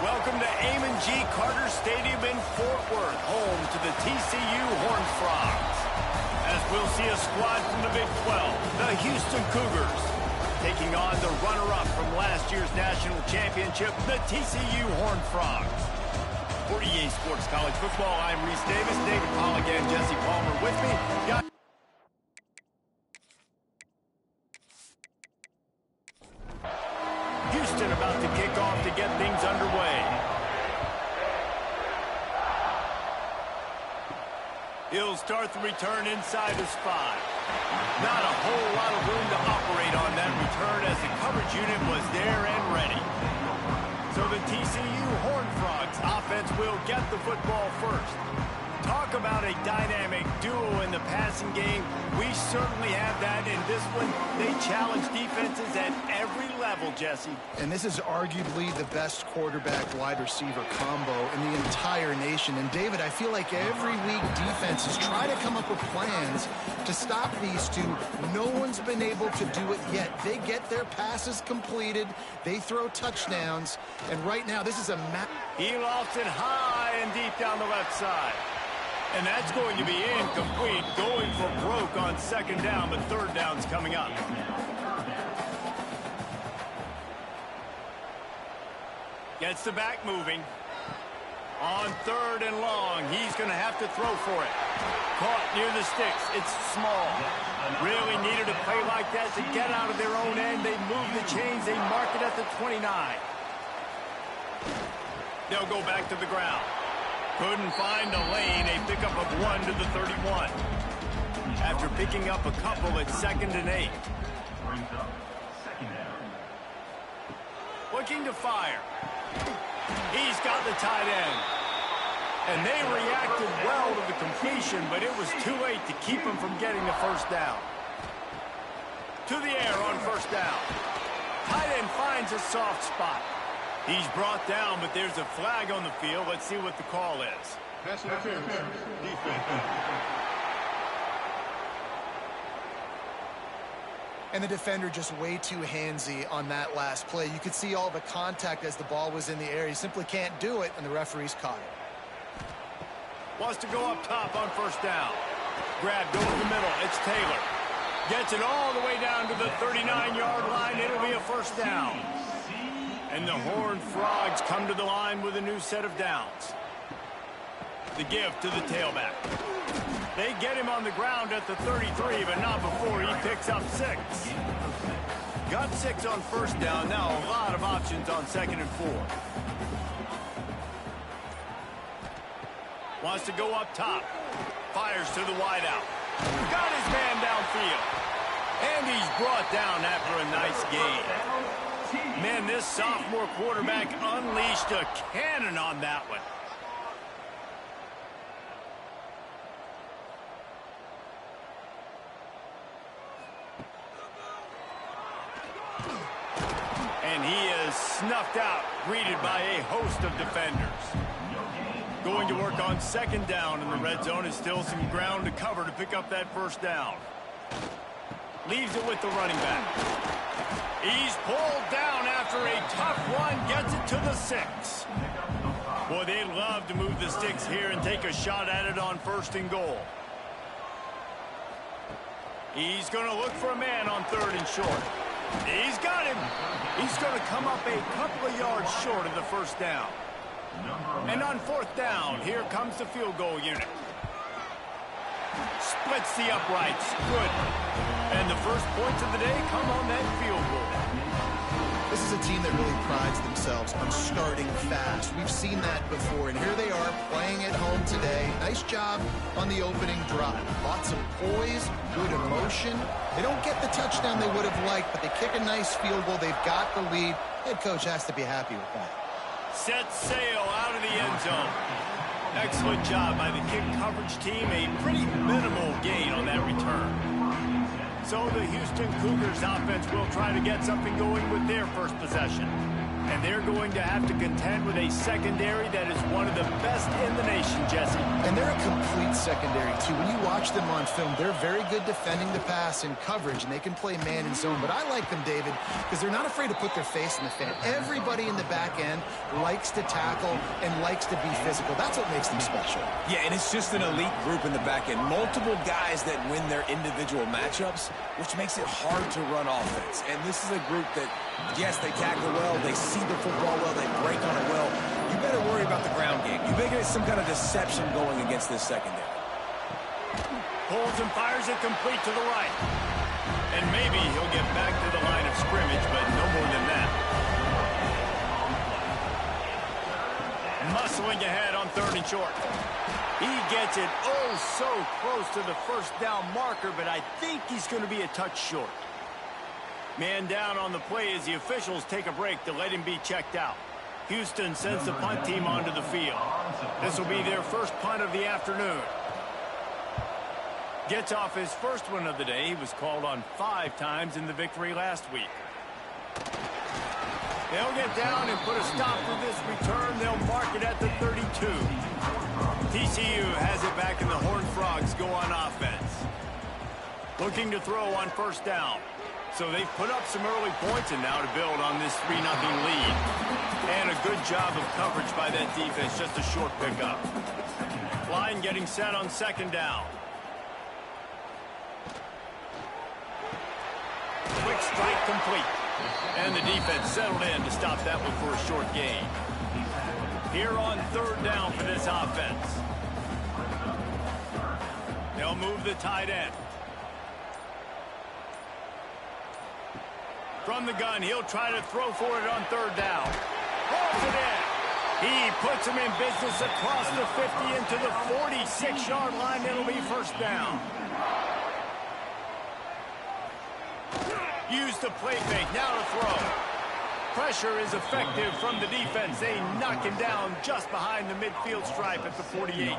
Welcome to Amon G. Carter Stadium in Fort Worth, home to the TCU Horned Frogs. As we'll see a squad from the Big 12, the Houston Cougars, taking on the runner-up from last year's national championship, the TCU Horned Frogs. For EA Sports College Football, I'm Reese Davis, David Polligan, Jesse Palmer with me. Houston about to kick off to get things underway. He'll start the return inside his 5. Not a whole lot of room to operate on that return as the coverage unit was there and ready. So the TCU Horned Frogs offense will get the football first. Talk about a dynamic duo in the passing game. We certainly have that in this one. They challenge defenses at every level, Jesse. And this is arguably the best quarterback-wide receiver combo in the entire nation. And David, I feel like every week defenses try to come up with plans to stop these two. No one's been able to do it yet. They get their passes completed. They throw touchdowns. And right now, this is a He lofts it high and deep down the left side. And that's going to be incomplete, going for broke on second down, but third down's coming up. Gets the back moving. On third and long, he's going to have to throw for it. Caught near the sticks. It's small. Really needed a play like that to get out of their own end. They move the chains. They mark it at the 29. They'll go back to the ground. Couldn't find a lane, a pickup of 1 to the 31. After picking up a couple at 2nd and 8. Looking to fire. He's got the tight end. And they reacted well to the completion, but it was too late to keep him from getting the first down. To the air on first down. Tight end finds a soft spot. He's brought down, but there's a flag on the field. Let's see what the call is. Pass interference. Defense. And the defender just way too handsy on that last play. You could see all the contact as the ball was in the air. He simply can't do it, and the referee's caught it. Wants to go up top on first down. Grabbed over the middle. It's Taylor. Gets it all the way down to the 39-yard line. It'll be a first down. And the Horned Frogs come to the line with a new set of downs. The give to the tailback. They get him on the ground at the 33, but not before he picks up 6. Got 6 on first down. Now a lot of options on 2nd and 4. Wants to go up top. Fires to the wideout. Got his man downfield. And he's brought down after a nice gain. Man, this sophomore quarterback unleashed a cannon on that one. And he is snuffed out, greeted by a host of defenders. Going to work on 2nd down in the red zone. Is still some ground to cover to pick up that first down. Leaves it with the running back. He's pulled down after a tough run, gets it to the 6. Boy, they'd love to move the sticks here and take a shot at it on 1st and goal. He's going to look for a man on 3rd and short. He's got him. He's going to come up a couple of yards short of the first down. And on 4th down, here comes the field goal unit. Splits the uprights. Good. And the first points of the day come on that field goal. This is a team that really prides themselves on starting fast. We've seen that before, and here they are playing at home today. Nice job on the opening drive. Lots of poise, good emotion. They don't get the touchdown they would have liked, but they kick a nice field goal. They've got the lead. Head coach has to be happy with that. Set sail out of the end zone. Excellent job by the kick coverage team. A pretty minimal gain on that return. So the Houston Cougars offense will try to get something going with their first possession. And they're going to have to contend with a secondary that is one of the best in the nation, Jesse. And they're a complete secondary, too. When you watch them on film, they're very good defending the pass and coverage, and they can play man and zone. But I like them, David, because they're not afraid to put their face in the fan. Everybody in the back end likes to tackle and likes to be physical. That's what makes them special. Yeah, and it's just an elite group in the back end. Multiple guys that win their individual matchups, which makes it hard to run offense. And this is a group that, yes, they tackle well, they see the football well, they break on it well. You better worry about the ground game. You better get some kind of deception going against this secondary. Pulls and fires it complete to the right. And maybe he'll get back to the line of scrimmage, but no more than that. Muscling ahead on 3rd and short. He gets it so close to the first down marker, but I think he's going to be a touch short. Man down on the play as the officials take a break to let him be checked out. Houston sends the punt team onto the field. This will be their first punt of the afternoon. Gets off his first one of the day. He was called on 5 times in the victory last week. They'll get down and put a stop to this return. They'll mark it at the 32. TCU has it back, and the Horned Frogs go on offense. Looking to throw on 1st down. So they've put up some early points, and now to build on this 3-0 lead. And a good job of coverage by that defense, just a short pickup. Line getting set on 2nd down. Quick strike complete. And the defense settled in to stop that one for a short gain. Here on 3rd down for this offense. They'll move the tight end. From the gun, he'll try to throw for it on 3rd down. Holds it in. He puts him in business across the 50 into the 46-yard line. It'll be 1st down. Use the play fake, now to throw. Pressure is effective from the defense. They knock him down just behind the midfield stripe at the 48.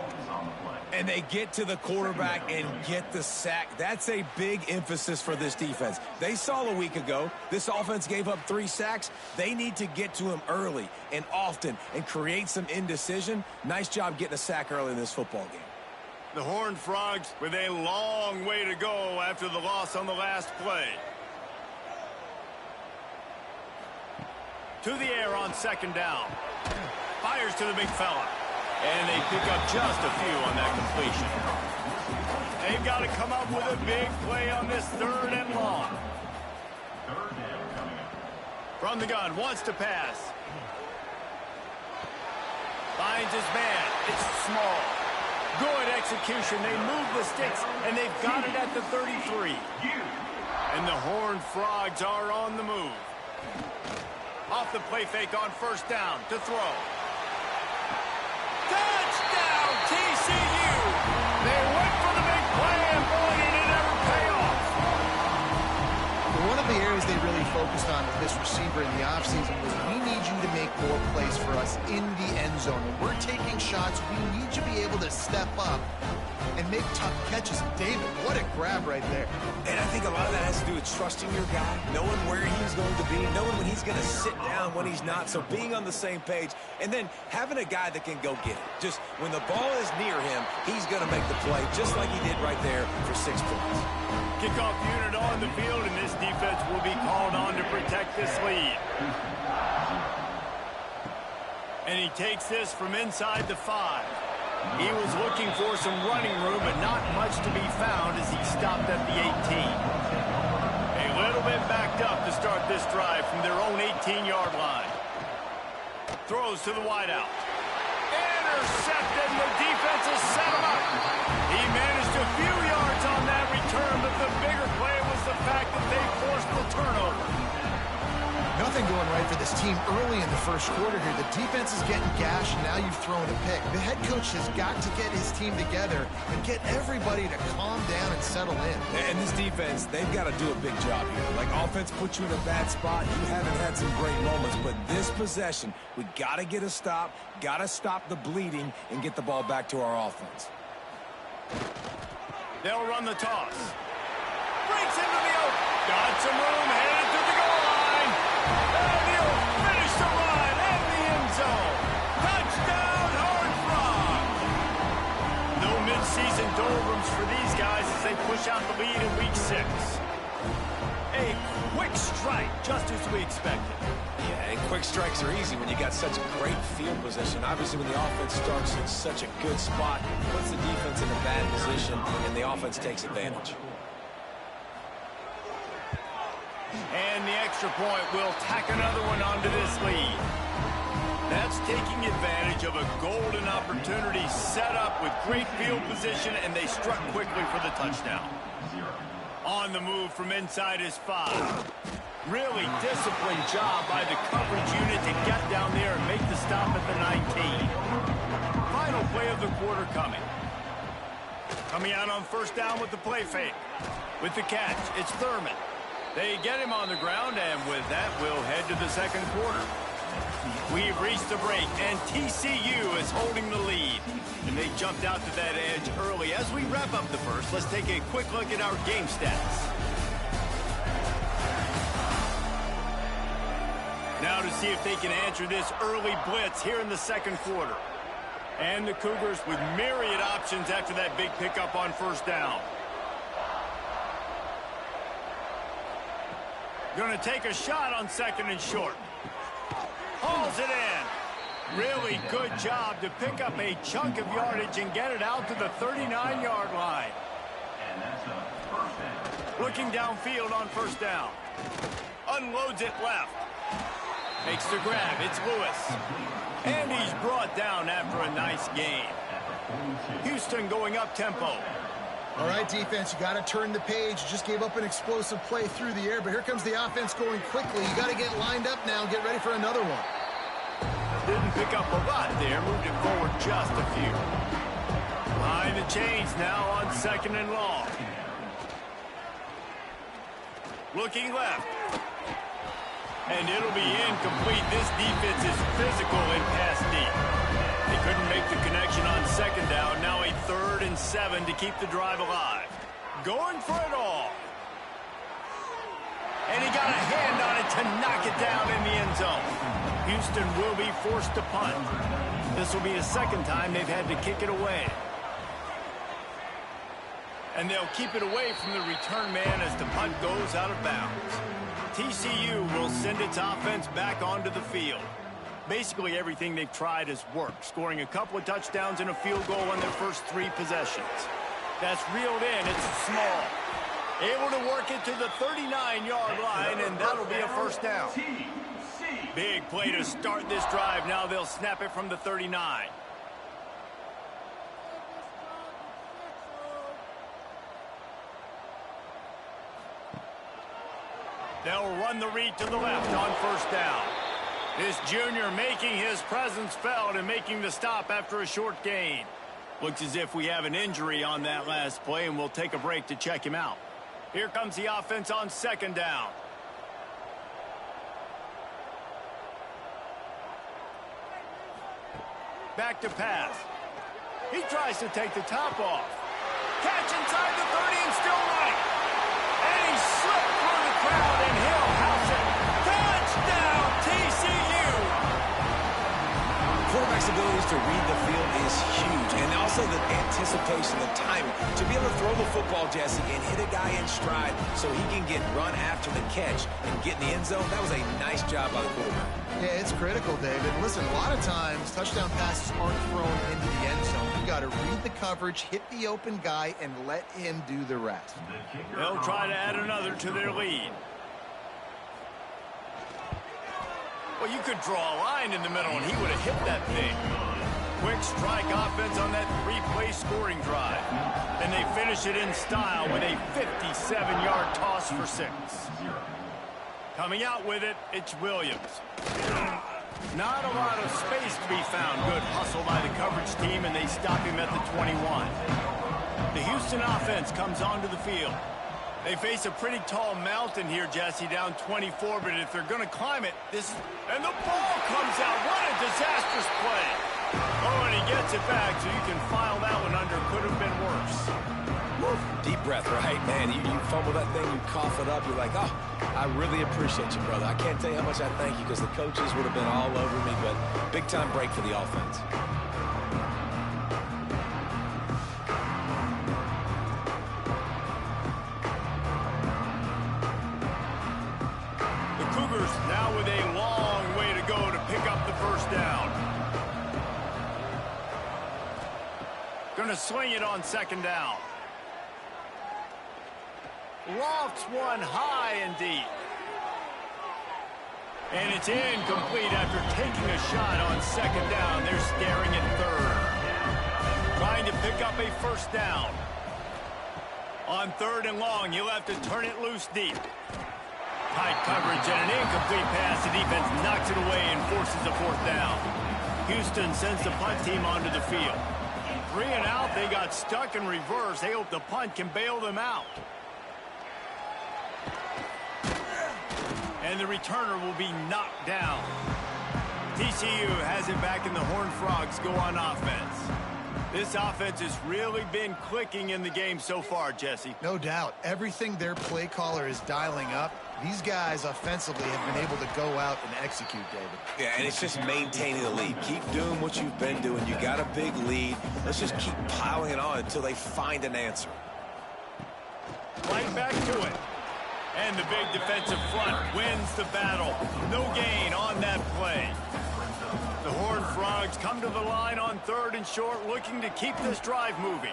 And they get to the quarterback and get the sack. That's a big emphasis for this defense. They saw a week ago, this offense gave up 3 sacks. They need to get to him early and often and create some indecision. Nice job getting a sack early in this football game. The Horned Frogs with a long way to go after the loss on the last play. To the air on 2nd down. Fires to the big fella. And they pick up just a few on that completion. They've got to come up with a big play on this 3rd and long. From the gun, wants to pass. Finds his man. It's small. Good execution. They move the sticks, and they've got it at the 33. And the Horned Frogs are on the move. Off the play fake on 1st down to throw. Touchdown, TCU! They went for the big play, and boy, did it ever pay off. One of the areas they really focused on with this receiver in the offseason was, we need you to make more plays for us in the end zone. When we're taking shots, we need you to be able to step up and make tough catches. David, what a grab right there. And I think a lot of that has to do with trusting your guy, knowing where he's going to be, knowing when he's going to sit down, when he's not. So being on the same page, and then having a guy that can go get it. Just when the ball is near him, he's going to make the play, just like he did right there for 6 points. Kickoff unit on the field, and this defense will be called on to protect this lead. And he takes this from inside the 5. He was looking for some running room, but not much to be found as he stopped at the 18. A little bit backed up to start this drive from their own 18-yard line. Throws to the wideout. Intercepted, and the defense has set him up. He managed a few yards on that return, but the bigger play was the fact that they forced the turnover. Nothing going right for this team early in the first quarter here. The defense is getting gashed, and now you've thrown a pick. The head coach has got to get his team together and get everybody to calm down and settle in. And this defense, they've got to do a big job here. Like, offense puts you in a bad spot. You haven't had some great moments, but this possession, we got to get a stop, got to stop the bleeding, and get the ball back to our offense. They'll run the toss. breaks into the open. Got some room, headed to the goal line. And he'll finish the run in the end zone. Touchdown, Horned Frogs. No mid-season doldrums for these guys as they push out the lead in Week 6. A quick strike, just as we expected. Yeah, and quick strikes are easy when you got such great field position. Obviously, when the offense starts in such a good spot, puts the defense in a bad position, and the offense takes advantage. And the extra point will tack another one onto this lead. That's taking advantage of a golden opportunity set up with great field position, and they struck quickly for the touchdown. On the move from inside his 5. Really disciplined job by the coverage unit to get down there and make the stop at the 19. Final play of the quarter coming. Coming out on first down with the play fake. With the catch, it's Thurman. They get him on the ground, and with that, we'll head to the second quarter. We've reached the break, and TCU is holding the lead. And they jumped out to that edge early. As we wrap up the first, let's take a quick look at our game stats. Now to see if they can answer this early blitz here in the second quarter. And the Cougars with myriad options after that big pickup on first down. Going to take a shot on second and short. Hauls it in. Really good job to pick up a chunk of yardage and get it out to the 39-yard line. Looking downfield on first down. Unloads it left. Makes the grab. It's Lewis. And he's brought down after a nice gain. Houston going up tempo. All right, defense, you got to turn the page. You just gave up an explosive play through the air, but here comes the offense going quickly. You got to get lined up now and get ready for another one. Didn't pick up a lot there. Moved it forward just a few. Behind the chains now on second and long. Looking left. And it'll be incomplete. This defense is physical and pass deep. They couldn't make the connection on second down. Now a 3rd and 7 to keep the drive alive. Going for it all. And he got a hand on it to knock it down in the end zone. Houston will be forced to punt. This will be the second time they've had to kick it away. And they'll keep it away from the return man as the punt goes out of bounds. TCU will send its offense back onto the field. Basically everything they've tried has worked, scoring a couple of touchdowns and a field goal on their first 3 possessions. That's reeled in. It's small. Able to work it to the 39-yard line, and that'll be a first down. Big play to start this drive. Now they'll snap it from the 39. They'll run the read to the left on first down. This junior making his presence felt and making the stop after a short gain. Looks as if we have an injury on that last play, and we'll take a break to check him out. Here comes the offense on second down. Back to pass. He tries to take the top off. Catch inside the 30 and still running. And he slipped through the crowd, and he'll house it. Touchdown, TCU! Quarterback's abilities to read the field is huge, and also the anticipation, the timing. To be able to throw the football, Jesse, and hit a guy in stride so he can get run after the catch and get in the end zone, that was a nice job by the quarterback. Yeah, it's critical, David. Listen, a lot of times touchdown passes aren't thrown into the end zone. You got to read the coverage, hit the open guy, and let him do the rest. They'll try to add another to their lead. Well, you could draw a line in the middle, and he would have hit that thing. Quick strike offense on that 3-play scoring drive. And they finish it in style with a 57-yard toss for 6. Coming out with it, it's Williams. Not a lot of space to be found. Good hustle by the coverage team, and they stop him at the 21. The Houston offense comes onto the field. They face a pretty tall mountain here, Jesse, down 24, but if they're going to climb it, and the ball comes out. What a disastrous play. Oh, and he gets it back, so you can file that one under. Could have been worse. Deep breath, right? Man, you fumble that thing, you cough it up, you're like, oh, I really appreciate you, brother. I can't tell you how much I thank you because the coaches would have been all over me, but big-time break for the offense. The Cougars now with a long way to go to pick up the first down. Gonna swing it on second down. Lofts one high and deep. And it's incomplete after taking a shot on second down. They're staring at third. Trying to pick up a first down. On third and long, you'll have to turn it loose deep. Tight coverage and an incomplete pass. The defense knocks it away and forces a fourth down. Houston sends the punt team onto the field. 3 and out, they got stuck in reverse. They hope the punt can bail them out. And the returner will be knocked down. TCU has it back, and the Horned Frogs go on offense. This offense has really been clicking in the game so far, Jesse. No doubt. Everything their play caller is dialing up, these guys offensively have been able to go out and execute, David. Yeah, and it's just maintaining the lead. Keep doing what you've been doing. You got a big lead. Let's just keep piling it on until they find an answer. Right back to it. And the big defensive front wins the battle. No gain on that play. The Horned Frogs come to the line on third and short, looking to keep this drive moving.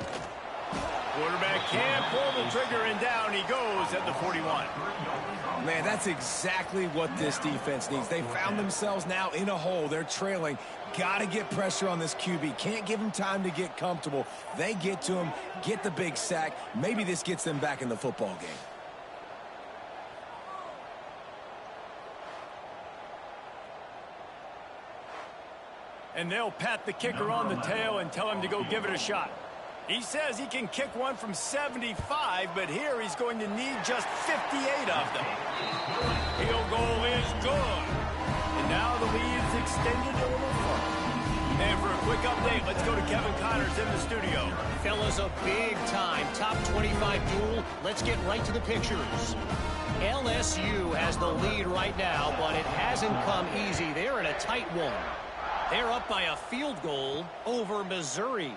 Quarterback can't pull the trigger, and down he goes at the 41. Man, that's exactly what this defense needs. They found themselves now in a hole. They're trailing. Got to get pressure on this QB. Can't give him time to get comfortable. They get to him, get the big sack. Maybe this gets them back in the football game. And they'll pat the kicker on the tail and tell him to go give it a shot. He says he can kick one from 75, but here he's going to need just 58 of them. Field goal is good. And now the lead is extended a little further. And for a quick update, let's go to Kevin Connors in the studio. Fellas, a big-time top 25 duel. Let's get right to the pictures. LSU has the lead right now, but it hasn't come easy. They're in a tight one. They're up by a field goal over Missouri.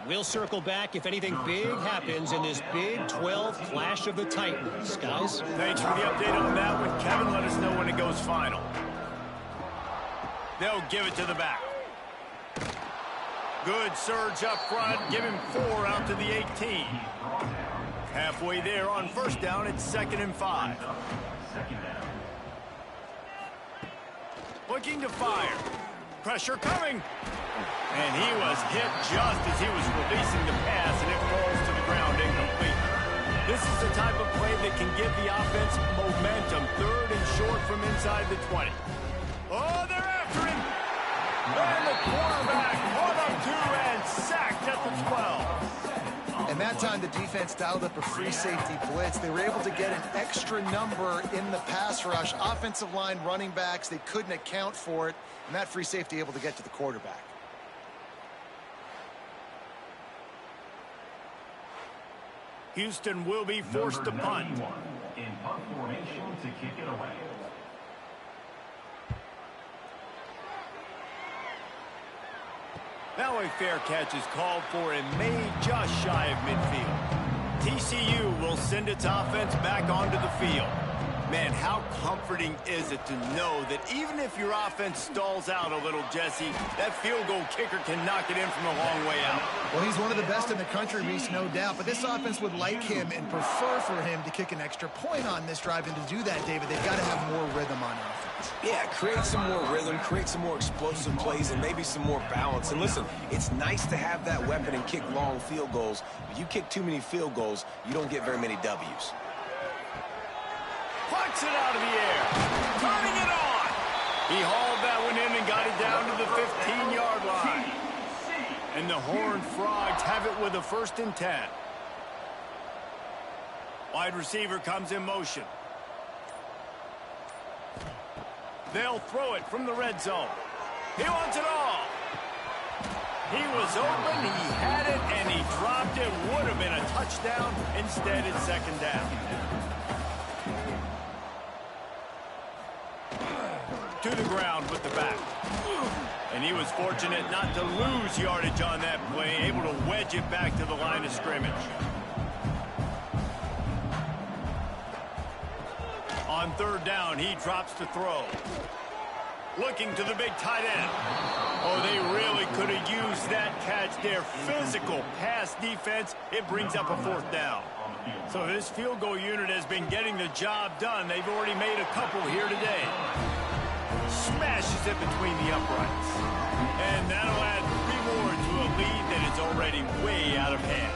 We'll circle back if anything big happens in this Big 12 Clash of the Titans. Guys? Thanks for the update on that one, Kevin. Let us know when it goes final. They'll give it to the back. Good surge up front. Give him 4 out to the 18. Halfway there on first down. It's 2nd and 5. Looking to fire. Pressure coming. And he was hit just as he was releasing the pass, and it falls to the ground incomplete. This is the type of play that can give the offense momentum. 3rd and short from inside the 20. Oh, they're after him. And the quarterback caught up 2 and sacked at the 12. And that time the defense dialed up a free safety blitz. They were able to get an extra number in the pass rush. Offensive line, running backs, they couldn't account for it. And that free safety able to get to the quarterback. Houston will be forced to punt. In punt formation to kick it away. Now a fair catch is called for and made just shy of midfield. TCU will send its offense back onto the field. Man, how comforting is it to know that even if your offense stalls out a little, Jesse, that field goal kicker can knock it in from a long way out. Well, he's one of the best in the country, Reese, no doubt. But this offense would like him and prefer for him to kick an extra point on this drive. And to do that, David, they've got to have more rhythm on offense. Yeah, create some more rhythm, create some more explosive plays, and maybe some more balance. And listen, it's nice to have that weapon and kick long field goals. But you kick too many field goals, you don't get very many W's. Plucks it out of the air. Turning it on. He hauled that one in and got it down to the 15-yard line. And the Horned Frogs have it with a 1st and 10. Wide receiver comes in motion. They'll throw it from the red zone. He wants it all. He was open, he had it, and he dropped it. Would have been a touchdown. Instead, it's second down. To the ground with the back. And he was fortunate not to lose yardage on that play, able to wedge it back to the line of scrimmage. On third down, he drops to throw. Looking to the big tight end. Oh, they really could have used that catch there. Physical pass defense. It brings up a fourth down. So this field goal unit has been getting the job done. They've already made a couple here today. Smashes it between the uprights. And that'll add 3 more to a lead that is already way out of hand.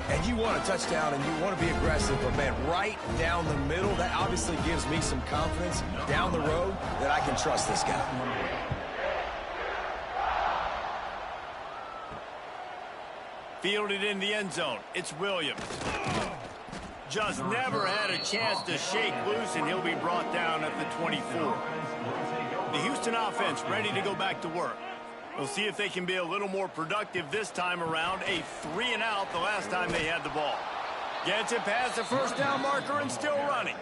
And you want a touchdown and you want to be aggressive, but man, right down the middle, that obviously gives me some confidence down the road that I can trust this guy. Fielded in the end zone. It's Williams. Just never had a chance to shake loose, and he'll be brought down at the 24. The Houston offense ready to go back to work. We'll see if they can be a little more productive this time around. A 3-and-out the last time they had the ball. Gets it past the first down marker and still running.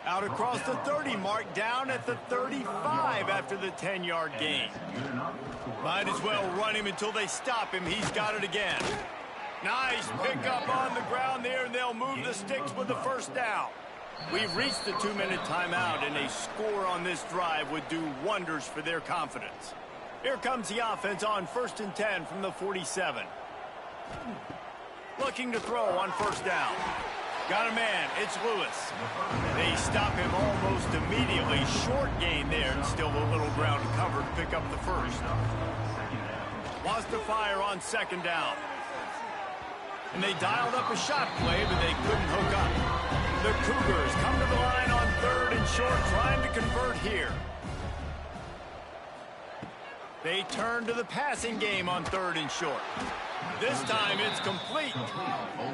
Out across the 30 mark, down at the 35 after the 10-yard gain. Might as well run him until they stop him. He's got it again. Nice pickup on the ground there, and they'll move the sticks with the first down. We've reached the 2-minute timeout, and a score on this drive would do wonders for their confidence. Here comes the offense on 1st and 10 from the 47. Looking to throw on first down. Got a man. It's Lewis. They stop him almost immediately. Short gain there, and still a little ground to cover to pick up the first. Wants to fire on second down. And they dialed up a shot play, but they couldn't hook up. The Cougars come to the line on 3rd and short, trying to convert here. They turn to the passing game on 3rd and short. This time it's complete.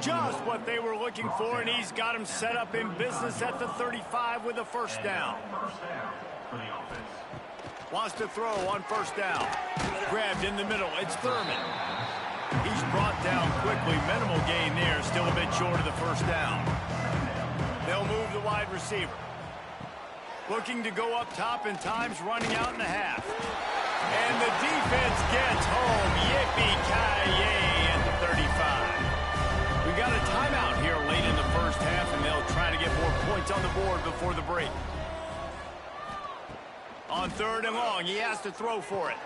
Just what they were looking for, and he's got him set up in business at the 35 with a first down. Wants to throw on first down. Grabbed in the middle. It's Thurman. He's brought down quickly. Minimal gain there. Still a bit short of the first down. They'll move the wide receiver. Looking to go up top, and time's running out in a half. And the defense gets home. Yippee-ki-yay at the 35. We got a timeout here late in the first half, and they'll try to get more points on the board before the break. On 3rd and long, he has to throw for it.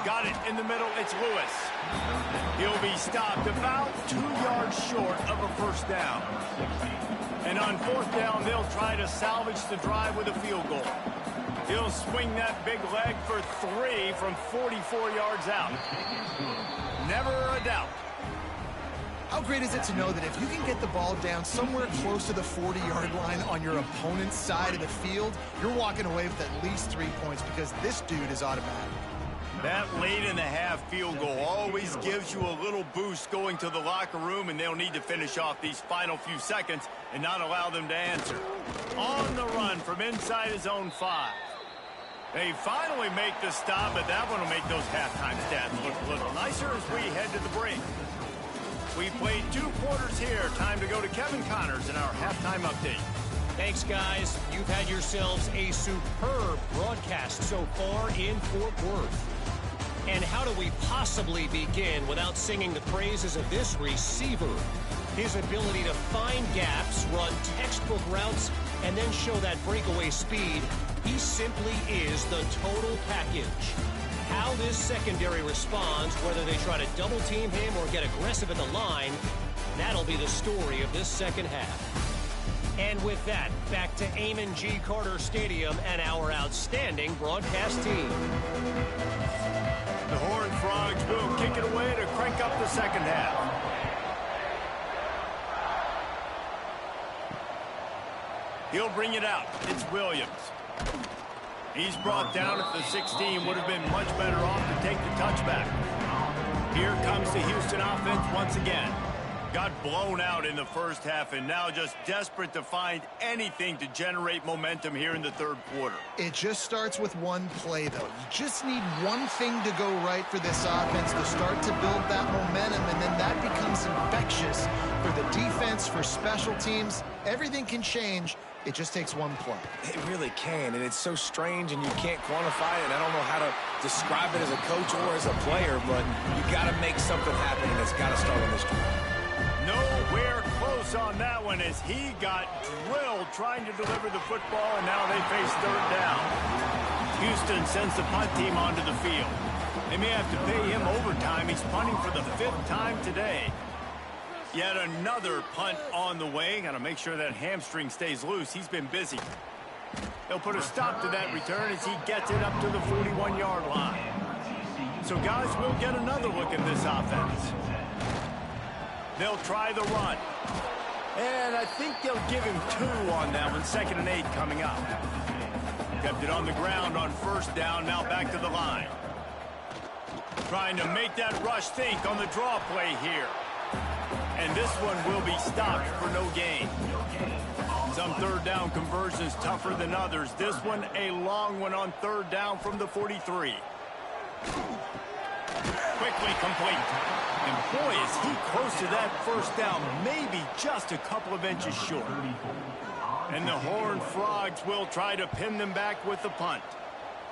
Got it in the middle. It's Lewis. He'll be stopped about 2 yards short of a first down. And on 4th down, they'll try to salvage the drive with a field goal. He'll swing that big leg for 3 from 44 yards out. Never a doubt. How great is it to know that if you can get the ball down somewhere close to the 40-yard line on your opponent's side of the field, you're walking away with at least 3 points because this dude is automatic. That late in the half field goal always gives you a little boost going to the locker room, and they'll need to finish off these final few seconds and not allow them to answer. On the run from inside his own 5. They finally make the stop, but that one will make those halftime stats look a little nicer as we head to the break. We played 2 quarters here. Time to go to Kevin Connors in our halftime update. Thanks, guys. You've had yourselves a superb broadcast so far in Fort Worth. And how do we possibly begin without singing the praises of this receiver? His ability to find gaps, run textbook routes, and then show that breakaway speed. He simply is the total package. How this secondary responds, whether they try to double team him or get aggressive at the line, that'll be the story of this second half. And with that, back to Amon G. Carter Stadium and our outstanding broadcast team. The Horned Frogs will kick it away to crank up the second half. He'll bring it out. It's Williams. He's brought down at the 16. Would have been much better off to take the touchback. Here comes the Houston offense once again. Got blown out in the first half and now just desperate to find anything to generate momentum here in the third quarter. It just starts with one play, though. You just need one thing to go right for this offense to start to build that momentum, and then that becomes infectious for the defense, for special teams. Everything can change. It just takes one play. It really can, and it's so strange, and you can't quantify it. I don't know how to describe it as a coach or as a player, but you got to make something happen, and it's got to start on this drive. Nowhere close on that one as he got drilled trying to deliver the football, and now they face third down. Houston sends the punt team onto the field. They may have to pay him overtime. He's punting for the 5th time today. Yet another punt on the way. Got to make sure that hamstring stays loose. He's been busy. They'll put a stop to that return as he gets it up to the 41-yard line. So, guys, we'll get another look at this offense. They'll try the run. And I think they'll give him 2 on that one. 2nd and 8 coming up. Kept it on the ground on first down. Now back to the line. Trying to make that rush think on the draw play here. And this one will be stopped for no gain. Some third down conversions tougher than others. This one a long one on third down from the 43. Quickly complete. And boy, is he close to that first down, maybe just a couple of inches short. And the Horned Frogs will try to pin them back with the punt.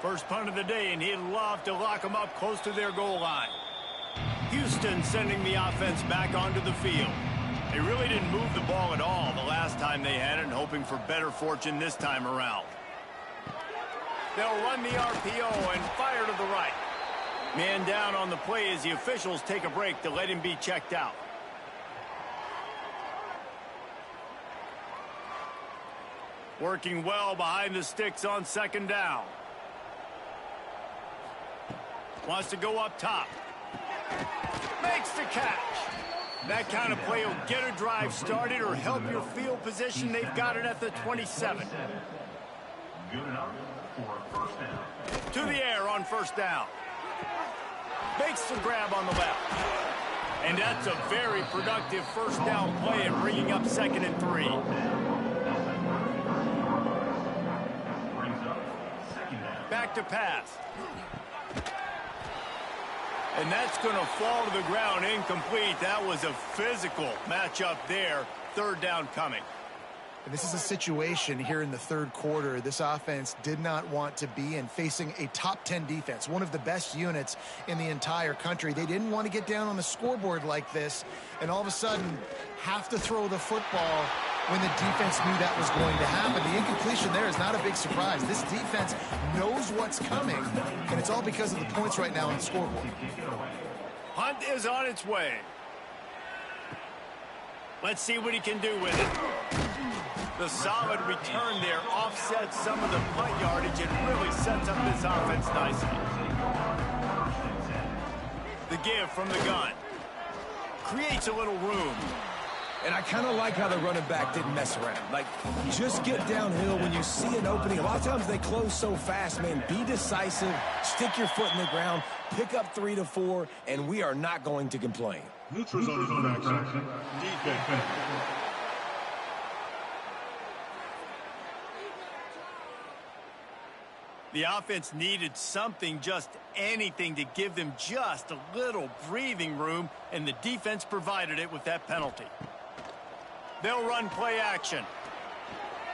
First punt of the day, and he'd love to lock them up close to their goal line. Houston sending the offense back onto the field. They really didn't move the ball at all the last time they had it, and hoping for better fortune this time around. They'll run the RPO and fire to the right. Man down on the play as the officials take a break to let him be checked out. Working well behind the sticks on 2nd down. Wants to go up top. Makes the catch. That kind of play will get a drive started or help your field position. They've got it at the 27. Good enough for a first down. To the air on first down. Makes the grab on the left. And that's a very productive first down play and bringing up 2nd and 3. Back to pass. And that's going to fall to the ground incomplete. That was a physical matchup there. Third down coming. And this is a situation here in the third quarter this offense did not want to be in, facing a top 10 defense, one of the best units in the entire country. They didn't want to get down on the scoreboard like this and all of a sudden have to throw the football when the defense knew that was going to happen. The incompletion there is not a big surprise. This defense knows what's coming, and it's all because of the points right now on the scoreboard. Punt is on its way. Let's see what he can do with it. The solid return there offsets some of the punt yardage and really sets up this offense nicely. The give from the gun. Creates a little room. And I kind of like how the running back didn't mess around. Like, just get downhill when you see an opening. A lot of times they close so fast, man. Be decisive, stick your foot in the ground, pick up 3 to 4, and we are not going to complain. Neutrals on the back section. Defense. The offense needed something, just anything, to give them just a little breathing room, and the defense provided it with that penalty. They'll run play action.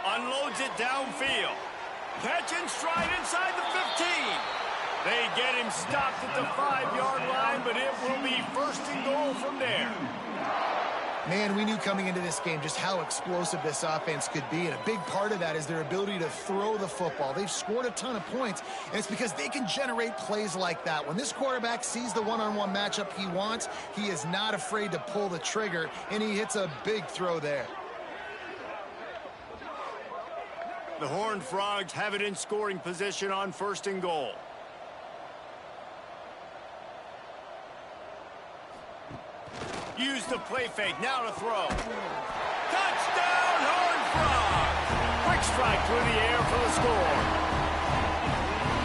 Unloads it downfield. Catch and stride inside the 15. They get him stopped at the 5-yard line, but it will be 1st and goal from there. Man, we knew coming into this game just how explosive this offense could be, and a big part of that is their ability to throw the football. They've scored a ton of points, and it's because they can generate plays like that. When this quarterback sees the one-on-one matchup he wants, he is not afraid to pull the trigger, and he hits a big throw there. The Horned Frogs have it in scoring position on 1st and goal. Use the play fake, now to throw. Touchdown, Horned Frogs! Quick strike through the air for the score.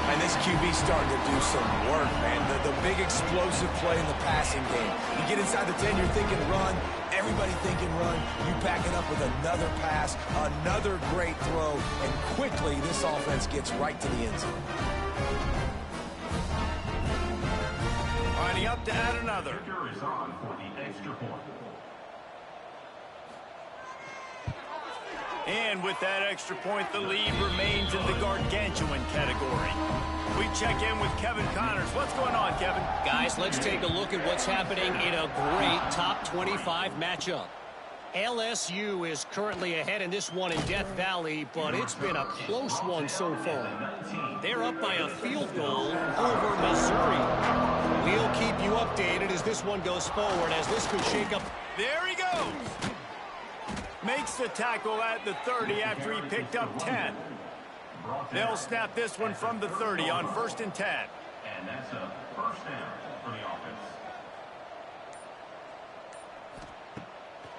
And this QB's starting to do some work, man. The big explosive play in the passing game. You get inside the 10, you're thinking run. everybody thinking run, you back it up with another pass, another great throw, and quickly this offense gets right to the end zone. Lining up to add another. Kicker is on for the extra point. And with that extra point, the lead remains in the gargantuan category. We check in with Kevin Connors. What's going on, Kevin? Guys, let's take a look at what's happening in a great top 25 matchup. LSU is currently ahead in this one in Death Valley, but it's been a close one so far. They're up by a field goal over Missouri. We'll keep you updated as this one goes forward, as this could shake up. There he goes. Makes the tackle at the 30 after he picked up 10. They'll snap this one from the 30 on 1st and 10. And that's a first down for the offense.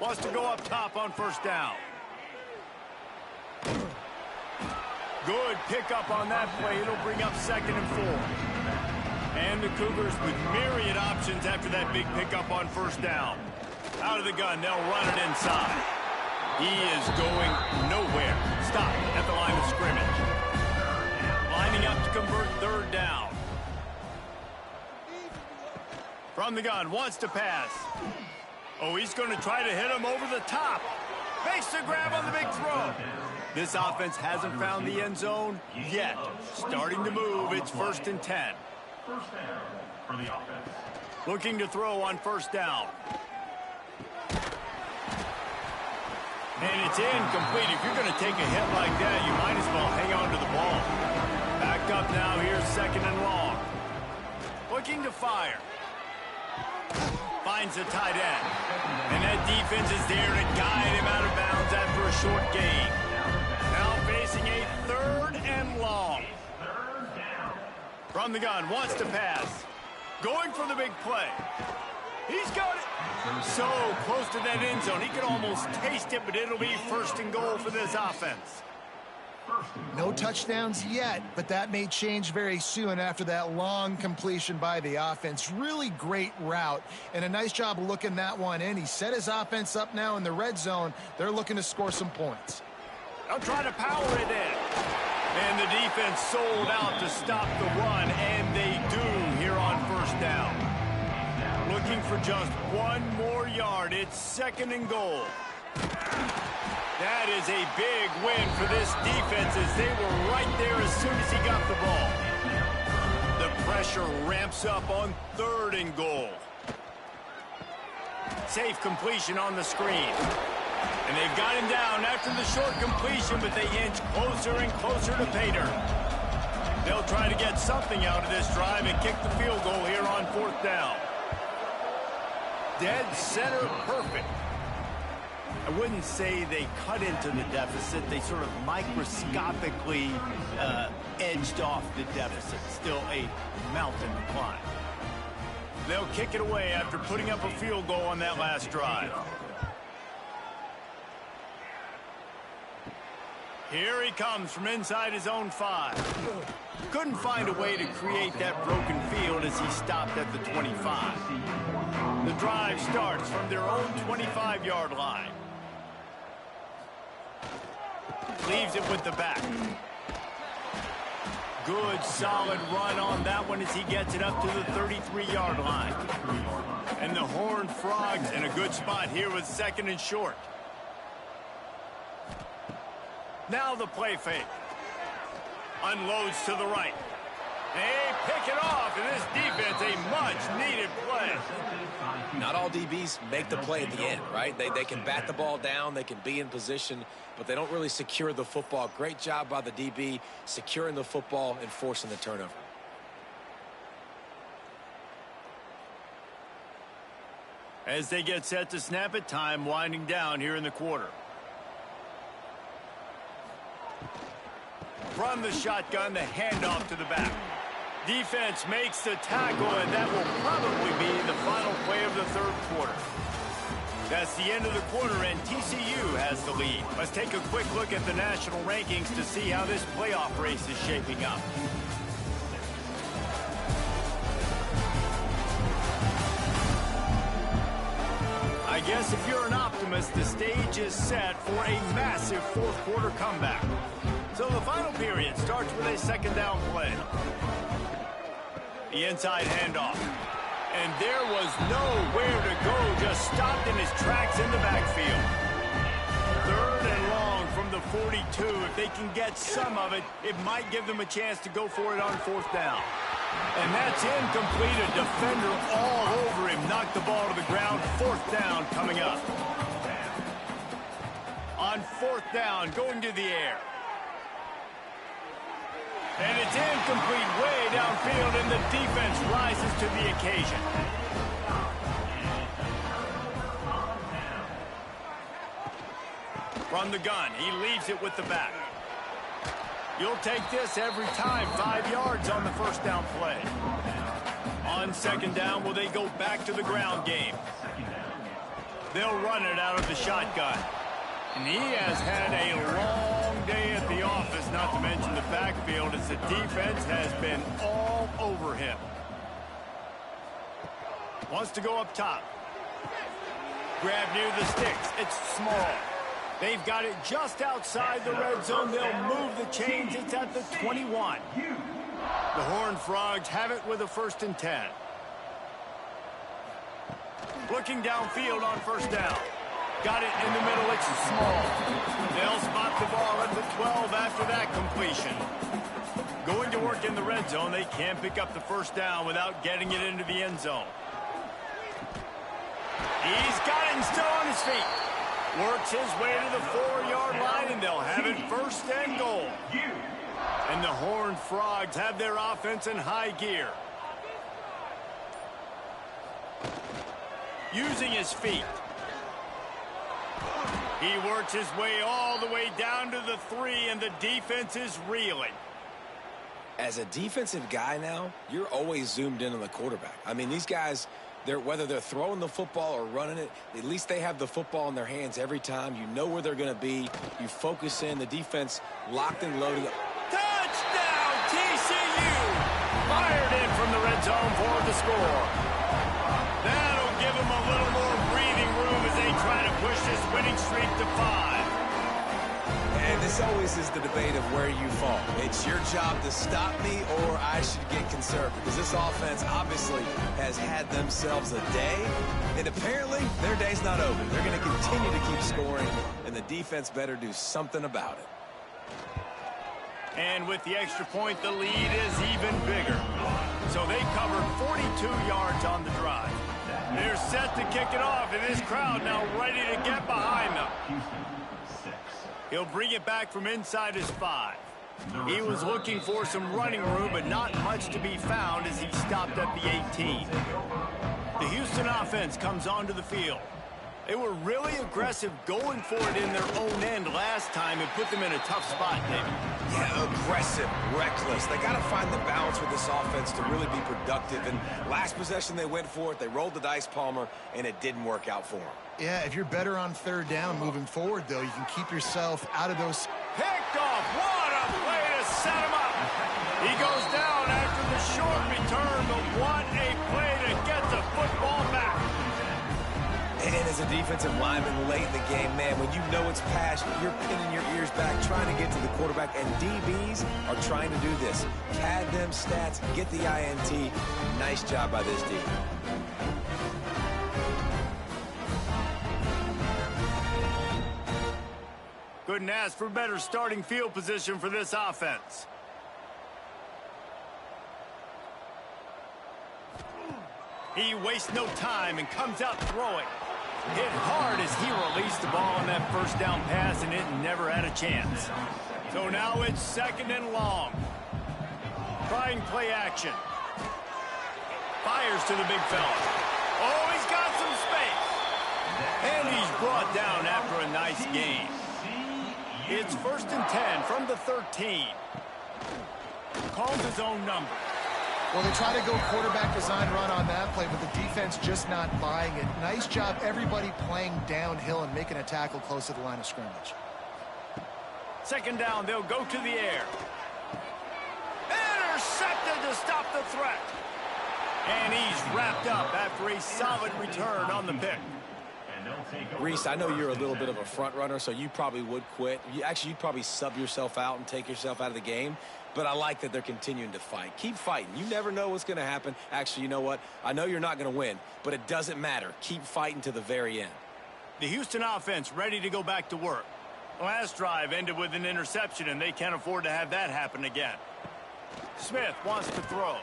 Wants to go up top on 1st down. Good pickup on that play. It'll bring up 2nd and 4. And the Cougars with myriad options after that big pickup on 1st down. Out of the gun, they'll run it inside. He is going nowhere. Stop at the line of scrimmage. Lining up to convert 3rd down. From the gun, wants to pass. Oh, he's going to try to hit him over the top. Makes the grab on the big throw. This offense hasn't found the end zone yet. Starting to move, it's 1st and 10. First down for the offense. Looking to throw on 1st down. And it's incomplete. If you're going to take a hit like that, you might as well hang on to the ball. Backed up now, here's 2nd and long. Looking to fire. Finds the tight end. And that defense is there to guide him out of bounds after a short gain. Now facing a 3rd and long. From the gun, wants to pass. Going for the big play. He's got it. So close to that end zone. He could almost taste it, but it'll be 1st and goal for this offense. No touchdowns yet, but that may change very soon after that long completion by the offense. Really great route, and a nice job of looking that one in. He set his offense up now in the red zone. They're looking to score some points. They'll try to power it in. And the defense sold out to stop the run, and they do here on 1st down. Looking for just 1 more yard. It's 2nd and goal. That is a big win for this defense as they were right there as soon as he got the ball. The pressure ramps up on 3rd and goal. Safe completion on the screen. And they've got him down after the short completion, but they inch closer and closer to pay dirt. They'll try to get something out of this drive and kick the field goal here on 4th down. Dead center perfect. I wouldn't say they cut into the deficit. They sort of microscopically edged off the deficit. Still a mountain to climb. They'll kick it away after putting up a field goal on that last drive. Here he comes from inside his own 5. Couldn't find a way to create that broken field as he stopped at the 25. The drive starts from their own 25-yard line. Leaves it with the back. Good, solid run on that one as he gets it up to the 33-yard line. And the Horned Frogs in a good spot here with 2nd and short. Now the play fake. Unloads to the right. They pick it off, and this defense, a much-needed play. Not all DBs make the play at the end, right? They can bat the ball down, they can be in position, but they don't really secure the football. Great job by the DB securing the football and forcing the turnover. As they get set to snap it, time winding down here in the quarter. From the shotgun, the handoff to the back. Defense makes the tackle, and that will probably be the final play of the 3rd quarter. That's the end of the quarter, and TCU has the lead. Let's take a quick look at the national rankings to see how this playoff race is shaping up. I guess if you're an optimist, the stage is set for a massive fourth-quarter comeback. So the final period starts with a second down play. The inside handoff. And there was nowhere to go, just stopped in his tracks in the backfield. Third and long from the 42. If they can get some of it, it might give them a chance to go for it on fourth down. And that's incomplete. A defender all over him. Knocked the ball to the ground. Fourth down coming up. On fourth down, going to the air. And it's incomplete way downfield, and the defense rises to the occasion. From the gun, he leaves it with the back. You'll take this every time. 5 yards on the first down play. On second down, will they go back to the ground game? They'll run it out of the shotgun. And he has had a long day at the office, not to mention the backfield, as the defense has been all over him. Wants to go up top. Grab near the sticks. It's small. They've got it just outside the red zone. They'll move the chains. It's at the 21. The Horned Frogs have it with a 1st and 10. Looking downfield on first down. Got it in the middle. It's small. They'll spot the ball at the 12 after that completion. Going to work in the red zone. They can't pick up the first down without getting it into the end zone. He's got it and still on his feet. Works his way to the 4-yard line, and they'll have it 1st and goal. And the Horned Frogs have their offense in high gear. Using his feet. He works his way all the way down to the 3, and the defense is reeling. As a defensive guy now, you're always zoomed in on the quarterback. I mean, these guys, whether they're throwing the football or running it, at least they have the football in their hands every time. You know where they're going to be. You focus in. The defense locked and loaded. Touchdown, TCU! Fired in from the red zone for the score. That'll give them a little more breathing room as they try to push this winning streak to 5. And this always is the debate of where you fall. It's your job to stop me, or I should get conservative, because this offense obviously has had themselves a day, and apparently their day's not over. They're going to continue to keep scoring, and the defense better do something about it. And with the extra point, the lead is even bigger. So they covered 42 yards on the drive. They're set to kick it off, and this crowd now ready to get behind them. He'll bring it back from inside his 5. He was looking for some running room, but not much to be found as he stopped at the 18. The Houston offense comes onto the field. They were really aggressive going for it in their own end last time and put them in a tough spot, maybe. Yeah, aggressive, reckless. They got to find the balance with this offense to really be productive. And last possession, they went for it. They rolled the dice, Palmer, and it didn't work out for them. Yeah, if you're better on third down moving forward, though, you can keep yourself out of those. Picked off. What a play to set him up. He goes down after the short return, but what a play to get the football back. And as a defensive lineman late in the game, man, when you know it's past, you're pinning your ears back, trying to get to the quarterback, and DBs are trying to do this. Pad them stats, get the INT. Nice job by this D. Couldn't ask for better starting field position for this offense. He wastes no time and comes out throwing. Hit hard as he released the ball on that first down pass, and it never had a chance. So now it's 2nd and long. Trying play action. Fires to the big fella. Oh, he's got some space. And he's brought down after a nice gain. It's 1st and 10 from the 13. Calls his own number. Well, they try to go quarterback design run on that play, but the defense just not buying it. Nice job, everybody playing downhill and making a tackle close to the line of scrimmage. 2nd down, they'll go to the air. Intercepted to stop the threat. And he's wrapped up after a solid return on the pick. Reese, I know you're a little bit of a front runner, so you probably would quit. You'd probably sub yourself out and take yourself out of the game. But I like that they're continuing to fight. Keep fighting. You never know what's going to happen. Actually, you know what? I know you're not going to win, but it doesn't matter. Keep fighting to the very end. The Houston offense ready to go back to work. Last drive ended with an interception, and they can't afford to have that happen again. Smith wants to throw.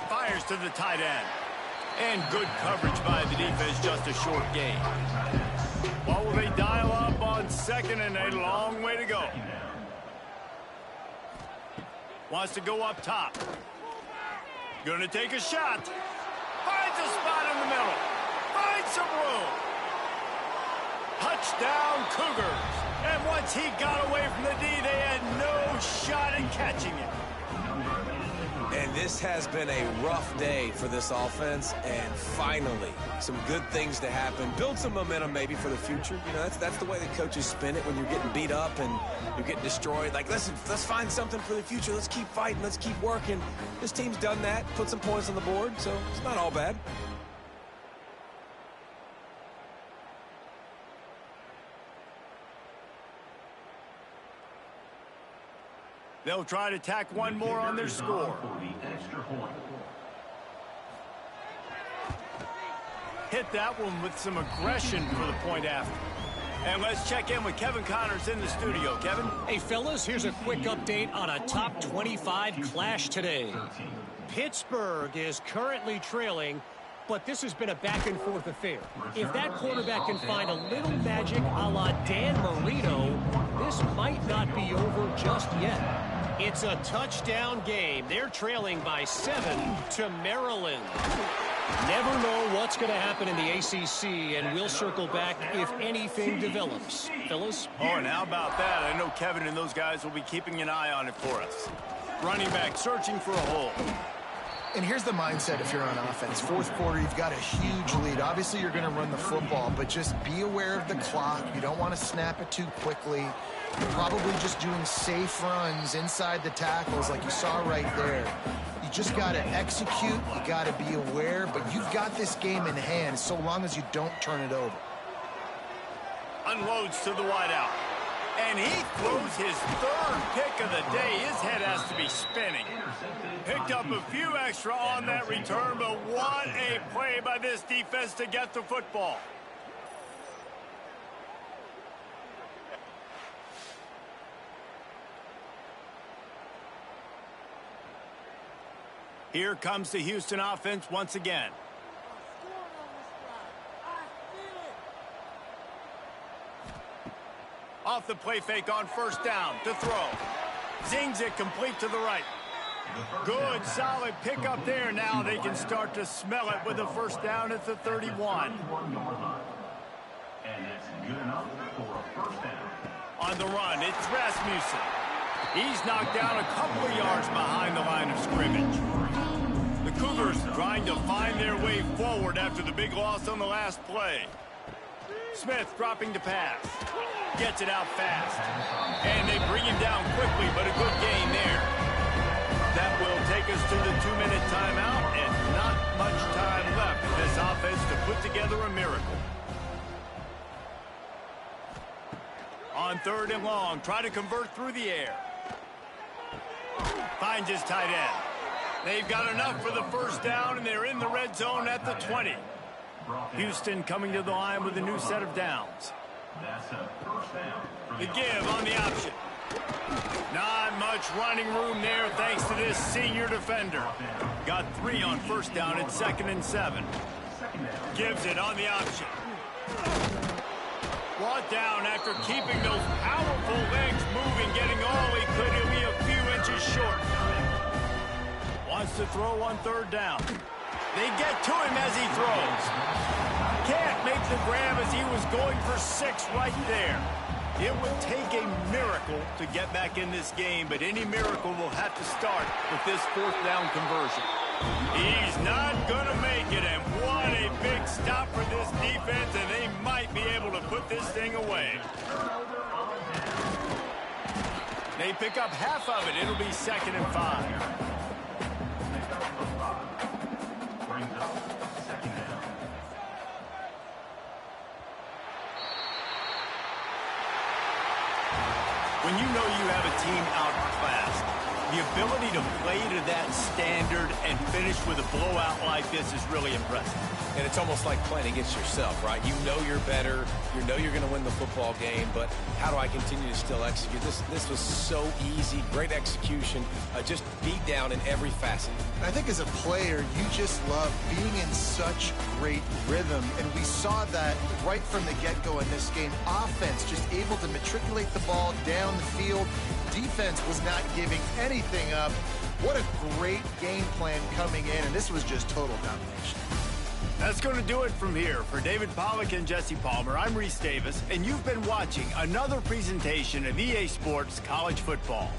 Fires to the tight end. And good coverage by the defense, just a short gain. What will they dial up on second and a long way to go? Wants to go up top. Gonna take a shot. Finds a spot in the middle. Finds some room. Touchdown, Cougars. And once he got away from the D, they had no shot at catching it. And this has been a rough day for this offense, and finally, some good things to happen. Build some momentum maybe for the future. You know, that's the way that coaches spin it when you're getting beat up and you're getting destroyed. Like, listen, let's find something for the future. Let's keep fighting. Let's keep working. This team's done that, put some points on the board, so it's not all bad. They'll try to tack one more on their score. Hit that one with some aggression for the point after. And let's check in with Kevin Connors in the studio. Kevin? Hey, fellas, here's a quick update on a top 25 clash today. Pittsburgh is currently trailing, but this has been a back-and-forth affair. If that quarterback can find a little magic a la Dan Marino, this might not be over just yet. It's a touchdown game. They're trailing by 7 to Maryland. Never know what's going to happen in the ACC, and we'll circle back if anything develops. Fellas? Oh, and how about that? I know Kevin and those guys will be keeping an eye on it for us. Running back searching for a hole. And here's the mindset if you're on offense. Fourth quarter, you've got a huge lead. Obviously, you're going to run the football, but just be aware of the clock. You don't want to snap it too quickly. You're probably just doing safe runs inside the tackles like you saw right there. You just got to execute. You got to be aware, but you've got this game in hand so long as you don't turn it over. Unloads to the wideout. And he throws his third pick of the day. His head has to be spinning. Picked up a few extra on that return, but what a play by this defense to get the football. Here comes the Houston offense once again. Off the play fake on first down to throw. Zings it complete to the right. Good, solid pickup there. Now they can start to smell it with a first down at the 31. And it's good enough for a first down. On the run, it's Rasmussen. He's knocked down a couple of yards behind the line of scrimmage. The Cougars trying to find their way forward after the big loss on the last play. Smith dropping to pass. Gets it out fast. And they bring him down quickly, but a good gain there. That will take us to the 2-minute timeout, and not much time left for this offense to put together a miracle. On third and long, try to convert through the air. Finds his tight end. They've got enough for the first down, and they're in the red zone at the 20. Houston coming to the line with a new set of downs. The give on the option. Not much running room there thanks to this senior defender. Got 3 on first down at 2nd and 7. Gives it on the option. Brought down after keeping those powerful legs moving, getting all he could. He'll be a few inches short. Wants to throw on third down. They get to him as he throws. Can't make the grab as he was going for 6 right there. It would take a miracle to get back in this game, but any miracle will have to start with this 4th down conversion. He's not going to make it, and what a big stop for this defense, and they might be able to put this thing away. They pick up half of it. It'll be 2nd and 5. when you know you have a team outclassed, the ability to play to that standard and finish with a blowout like this is really impressive. And it's almost like playing against yourself, right? You know you're better. You know you're going to win the football game, but how do I continue to still execute? This was so easy. Great execution. Just beat down in every facet. I think as a player, you just love being in such great rhythm, and we saw that right from the get-go in this game. Offense just able to matriculate the ball down the field. Defense was not giving anything up. What a great game plan coming in, and this was just total domination. That's going to do it from here. For David Pollack and Jesse Palmer, I'm Reese Davis, and you've been watching another presentation of EA Sports College Football.